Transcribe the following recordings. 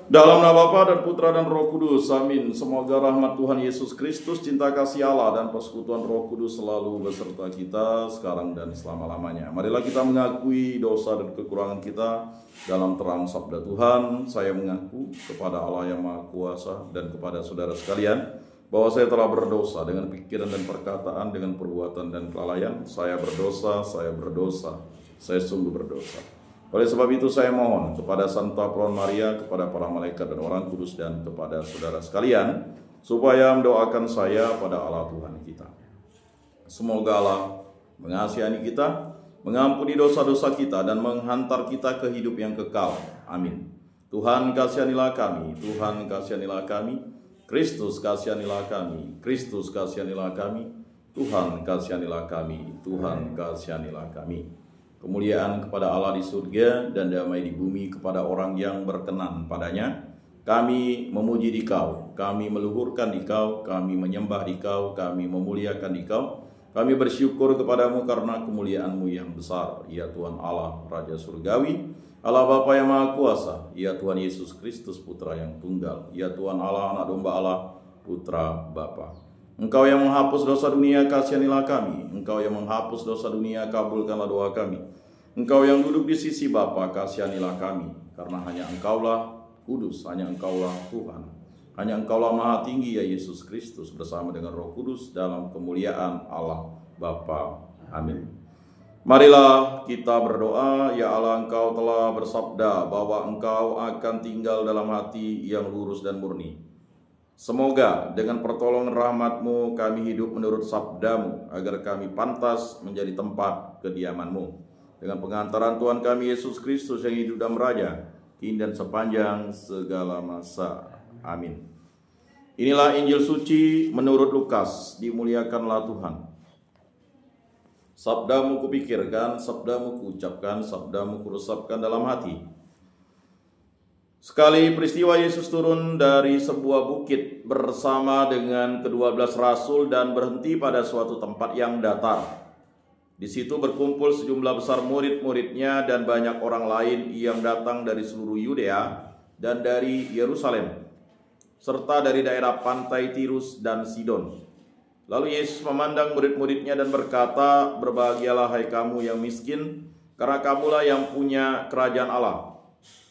Dalam nama Bapa dan Putra dan Roh Kudus, amin. Semoga rahmat Tuhan Yesus Kristus, cinta kasih Allah, dan persekutuan Roh Kudus selalu beserta kita sekarang dan selama-lamanya. Marilah kita mengakui dosa dan kekurangan kita dalam terang sabda Tuhan. Saya mengaku kepada Allah yang Maha Kuasa dan kepada saudara sekalian bahwa saya telah berdosa dengan pikiran dan perkataan, dengan perbuatan dan kelalaian. Saya berdosa, saya sungguh berdosa. Oleh sebab itu saya mohon kepada Santa Peron Maria, kepada para malaikat dan orang kudus, dan kepada saudara sekalian, supaya mendoakan saya pada Allah Tuhan kita. Semoga Allah mengasihani kita, mengampuni dosa-dosa kita, dan menghantar kita ke hidup yang kekal. Amin. Tuhan kasihanilah kami, Tuhan kasihanilah kami, Kristus kasihanilah kami, Kristus kasihanilah kami, Tuhan kasihanilah kami, Tuhan kasihanilah kami. Kemuliaan kepada Allah di surga dan damai di bumi kepada orang yang berkenan padanya. Kami memuji Dikau, kami meluhurkan Dikau, kami menyembah Dikau, kami memuliakan Dikau. Kami bersyukur kepadamu karena kemuliaan-Mu yang besar, ya Tuhan Allah Raja Surgawi, Allah Bapa yang Maha Kuasa, ya Tuhan Yesus Kristus Putra yang Tunggal, ya Tuhan Allah Anak Domba Allah, Putra Bapa. Engkau yang menghapus dosa dunia, kasihanilah kami. Engkau yang menghapus dosa dunia, kabulkanlah doa kami. Engkau yang duduk di sisi Bapa, kasihanilah kami. Karena hanya Engkaulah kudus, hanya Engkaulah Tuhan. Hanya Engkaulah Maha Tinggi, ya Yesus Kristus, bersama dengan Roh Kudus dalam kemuliaan Allah Bapa. Amin. Marilah kita berdoa. Ya Allah, Engkau telah bersabda bahwa Engkau akan tinggal dalam hati yang lurus dan murni. Semoga dengan pertolongan rahmat-Mu kami hidup menurut sabda-Mu, agar kami pantas menjadi tempat kediaman-Mu. Dengan pengantaran Tuhan kami Yesus Kristus yang hidup dan meraja, kini dan sepanjang segala masa. Amin. Inilah Injil suci menurut Lukas. Dimuliakanlah Tuhan. Sabda-Mu kupikirkan, sabda-Mu kuucapkan, sabda-Mu kuresapkan dalam hati. Sekali peristiwa Yesus turun dari sebuah bukit bersama dengan ke-12 rasul dan berhenti pada suatu tempat yang datar. Di situ berkumpul sejumlah besar murid-muridnya dan banyak orang lain yang datang dari seluruh Yudea dan dari Yerusalem, serta dari daerah pantai Tirus dan Sidon. Lalu Yesus memandang murid-muridnya dan berkata, "Berbahagialah hai kamu yang miskin, karena kamulah yang punya kerajaan Allah.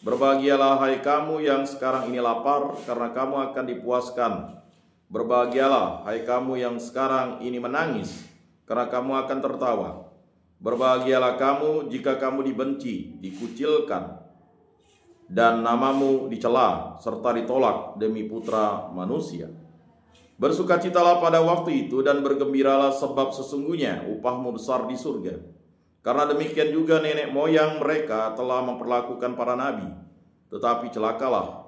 Berbahagialah hai kamu yang sekarang ini lapar, karena kamu akan dipuaskan. Berbahagialah hai kamu yang sekarang ini menangis, karena kamu akan tertawa. Berbahagialah kamu jika kamu dibenci, dikucilkan, dan namamu dicela, serta ditolak demi Putra Manusia. Bersukacitalah pada waktu itu dan bergembiralah, sebab sesungguhnya upahmu besar di surga. Karena demikian juga nenek moyang mereka telah memperlakukan para nabi. Tetapi celakalah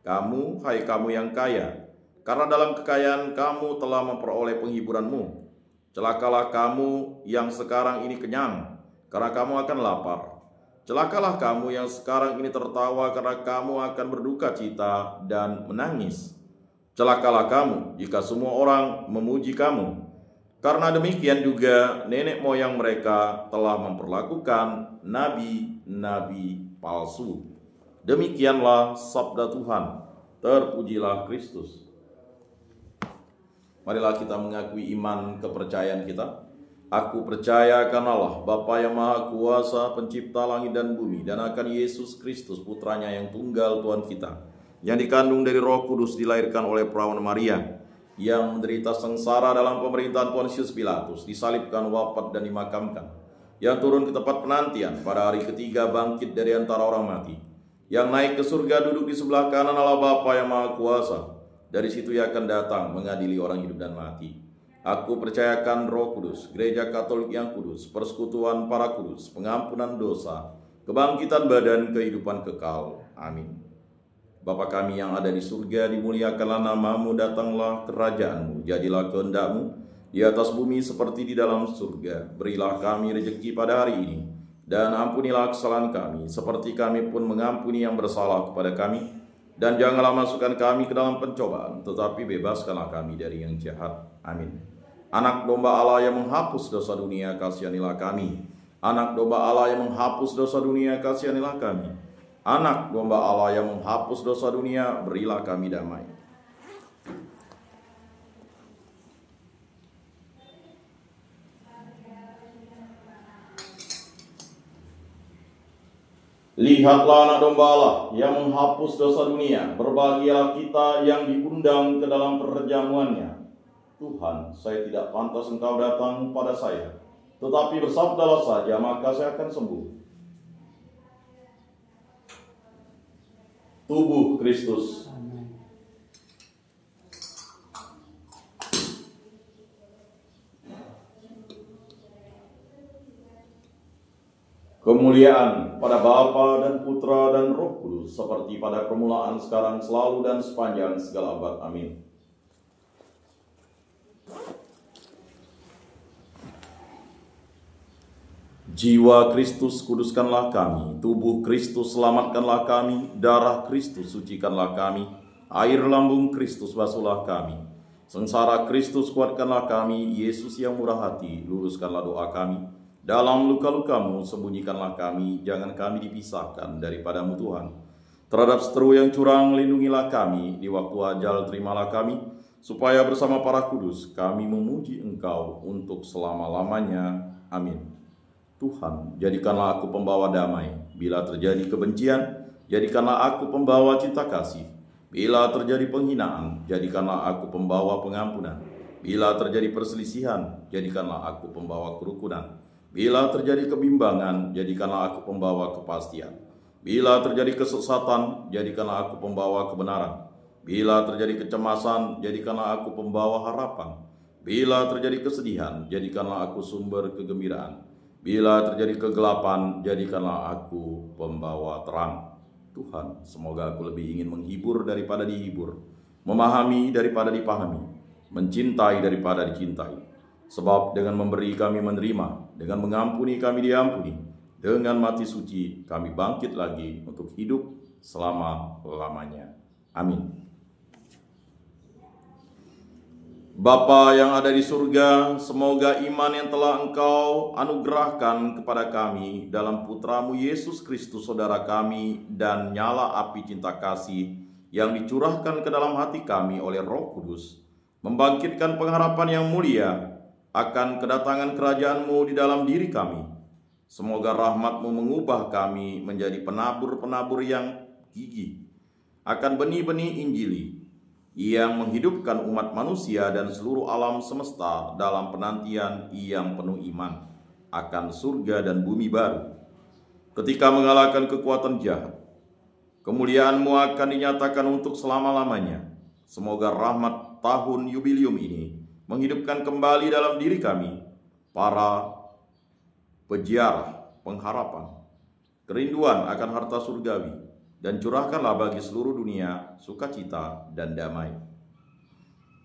kamu, hai kamu yang kaya, karena dalam kekayaan kamu telah memperoleh penghiburanmu. Celakalah kamu yang sekarang ini kenyang, karena kamu akan lapar. Celakalah kamu yang sekarang ini tertawa, karena kamu akan berduka cita dan menangis. Celakalah kamu jika semua orang memuji kamu. Karena demikian juga nenek moyang mereka telah memperlakukan nabi-nabi palsu." Demikianlah sabda Tuhan. Terpujilah Kristus. Marilah kita mengakui iman kepercayaan kita. Aku percaya akan Allah, Bapa yang Maha Kuasa, pencipta langit dan bumi, dan akan Yesus Kristus, putranya yang tunggal Tuhan kita, yang dikandung dari Roh Kudus, dilahirkan oleh perawan Maria, yang menderita sengsara dalam pemerintahan Pontius Pilatus, disalibkan, wafat, dan dimakamkan, yang turun ke tempat penantian, pada hari ketiga bangkit dari antara orang mati, yang naik ke surga, duduk di sebelah kanan Allah Bapa yang Maha Kuasa. Dari situ Ia akan datang mengadili orang hidup dan mati. Aku percayakan Roh Kudus, Gereja Katolik yang kudus, persekutuan para kudus, pengampunan dosa, kebangkitan badan, kehidupan kekal. Amin. Bapa kami yang ada di surga, dimuliakanlah namamu, datanglah kerajaanmu, jadilah kehendak-Mu di atas bumi seperti di dalam surga. Berilah kami rezeki pada hari ini, dan ampunilah kesalahan kami, seperti kami pun mengampuni yang bersalah kepada kami. Dan janganlah masukkan kami ke dalam pencobaan, tetapi bebaskanlah kami dari yang jahat. Amin. Anak domba Allah yang menghapus dosa dunia, kasihanilah kami. Anak domba Allah yang menghapus dosa dunia, kasihanilah kami. Anak domba Allah yang menghapus dosa dunia, berilah kami damai. Lihatlah anak domba Allah yang menghapus dosa dunia, berbahagialah kita yang diundang ke dalam perjamuannya. Tuhan, saya tidak pantas Engkau datang pada saya, tetapi bersabdalah saja, maka saya akan sembuh. Tubuh Kristus. Kemuliaan pada Bapa dan Putra dan Roh Kudus, seperti pada permulaan, sekarang, selalu, dan sepanjang segala abad. Amin. Jiwa Kristus kuduskanlah kami, tubuh Kristus selamatkanlah kami, darah Kristus sucikanlah kami, air lambung Kristus basuhlah kami, sengsara Kristus kuatkanlah kami, Yesus yang murah hati, luruskanlah doa kami, dalam luka-lukamu sembunyikanlah kami, jangan kami dipisahkan daripadamu Tuhan. Terhadap seteru yang curang lindungilah kami, di waktu ajal terimalah kami, supaya bersama para kudus kami memuji Engkau untuk selama-lamanya. Amin. Tuhan, jadikanlah aku pembawa damai. Bila terjadi kebencian, jadikanlah aku pembawa cinta kasih. Bila terjadi penghinaan, jadikanlah aku pembawa pengampunan. Bila terjadi perselisihan, jadikanlah aku pembawa kerukunan. Bila terjadi kebimbangan, jadikanlah aku pembawa kepastian. Bila terjadi kesesatan, jadikanlah aku pembawa kebenaran. Bila terjadi kecemasan, jadikanlah aku pembawa harapan. Bila terjadi kesedihan, jadikanlah aku sumber kegembiraan. Bila terjadi kegelapan, jadikanlah aku pembawa terang. Tuhan, semoga aku lebih ingin menghibur daripada dihibur, memahami daripada dipahami, mencintai daripada dicintai. Sebab dengan memberi kami menerima, dengan mengampuni kami diampuni, dengan mati suci kami bangkit lagi untuk hidup selama-lamanya. Amin. Bapa yang ada di surga, semoga iman yang telah Engkau anugerahkan kepada kami dalam Putramu Yesus Kristus saudara kami, dan nyala api cinta kasih yang dicurahkan ke dalam hati kami oleh Roh Kudus, membangkitkan pengharapan yang mulia akan kedatangan kerajaan-Mu di dalam diri kami. Semoga rahmat-Mu mengubah kami menjadi penabur-penabur yang gigih akan benih-benih Injili, yang menghidupkan umat manusia dan seluruh alam semesta dalam penantian yang penuh iman akan surga dan bumi baru. Ketika mengalahkan kekuatan jahat, kemuliaan-Mu akan dinyatakan untuk selama-lamanya. Semoga rahmat tahun yubileum ini menghidupkan kembali dalam diri kami para peziarah pengharapan, kerinduan akan harta surgawi, dan curahkanlah bagi seluruh dunia sukacita dan damai.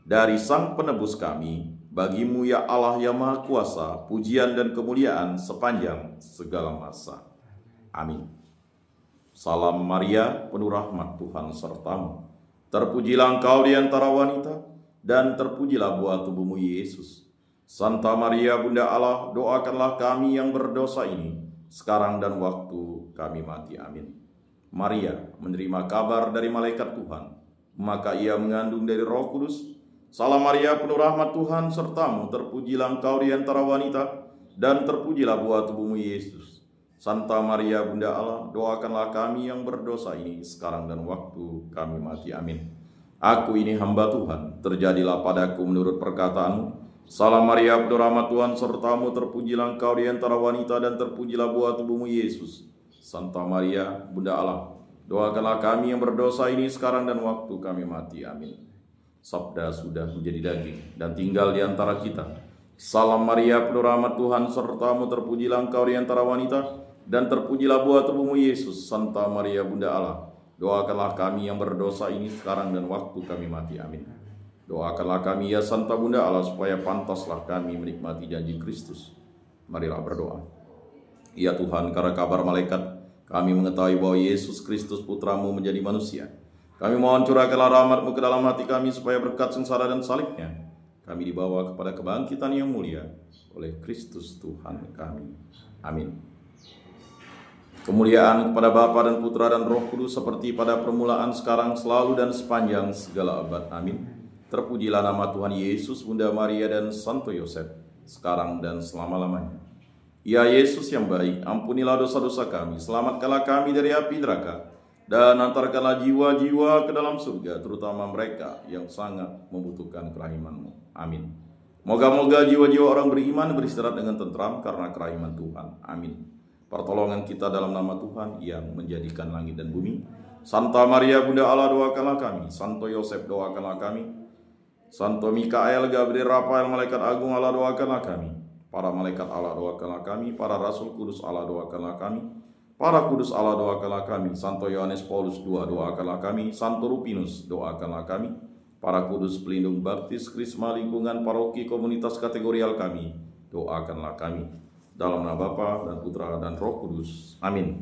Dari Sang Penebus kami, bagi-Mu ya Allah yang Maha Kuasa, pujian dan kemuliaan sepanjang segala masa. Amin. Salam Maria, penuh rahmat Tuhan sertamu. Terpujilah Engkau di antara wanita, dan terpujilah buah tubuh-Mu Yesus. Santa Maria Bunda Allah, doakanlah kami yang berdosa ini, sekarang dan waktu kami mati. Amin. Maria menerima kabar dari malaikat Tuhan, maka ia mengandung dari Roh Kudus. Salam Maria, penuh rahmat Tuhan sertamu, terpujilah Engkau di antara wanita, dan terpujilah buah tubuh-Mu Yesus. Santa Maria Bunda Allah, doakanlah kami yang berdosa ini, sekarang dan waktu kami mati. Amin. Aku ini hamba Tuhan, terjadilah padaku menurut perkataan-Mu. Salam Maria, penuh rahmat Tuhan sertamu, terpujilah Engkau di antara wanita, dan terpujilah buah tubuh-Mu Yesus. Santa Maria Bunda Allah, doakanlah kami yang berdosa ini, sekarang dan waktu kami mati. Amin. Sabda sudah menjadi daging dan tinggal di antara kita. Salam Maria, penuh rahmat Tuhan sertamu, terpujilah Engkau di antara wanita, dan terpujilah buah tubuh-Mu Yesus. Santa Maria Bunda Allah, doakanlah kami yang berdosa ini, sekarang dan waktu kami mati. Amin. Doakanlah kami ya Santa Bunda Allah, supaya pantaslah kami menikmati janji Kristus. Marilah berdoa. Ya Tuhan, karena kabar malaikat kami mengetahui bahwa Yesus Kristus Putra-Mu menjadi manusia. Kami mohon curahkanlah rahmat-Mu ke dalam hati kami, supaya berkat sengsara dan salibnya kami dibawa kepada kebangkitan yang mulia oleh Kristus Tuhan kami. Amin. Kemuliaan kepada Bapa dan Putra dan Roh Kudus seperti pada permulaan, sekarang, selalu, dan sepanjang segala abad. Amin. Terpujilah nama Tuhan Yesus, Bunda Maria, dan Santo Yosef, sekarang dan selama-lamanya. Ya Yesus yang baik, ampunilah dosa-dosa kami, selamatkanlah kami dari api neraka, dan antarkanlah jiwa-jiwa ke dalam surga, terutama mereka yang sangat membutuhkan kerahiman-Mu. Amin. Moga-moga jiwa-jiwa orang beriman beristirahat dengan tentram karena kerahiman Tuhan. Amin. Pertolongan kita dalam nama Tuhan yang menjadikan langit dan bumi. Santa Maria Bunda Allah, doakanlah kami. Santo Yosef, doakanlah kami. Santo Mikael, Gabriel, Rafael, malaikat agung Allah, doakanlah kami. Para malaikat Allah, doakanlah kami. Para rasul kudus Allah, doakanlah kami. Para kudus Allah, doakanlah kami. Santo Yohanes Paulus II, doakanlah kami. Santo Rupinus, doakanlah kami. Para kudus pelindung baptis, krisma, lingkungan, paroki, komunitas kategorial kami, doakanlah kami. Dalam nama Bapa dan Putra dan Roh Kudus. Amin.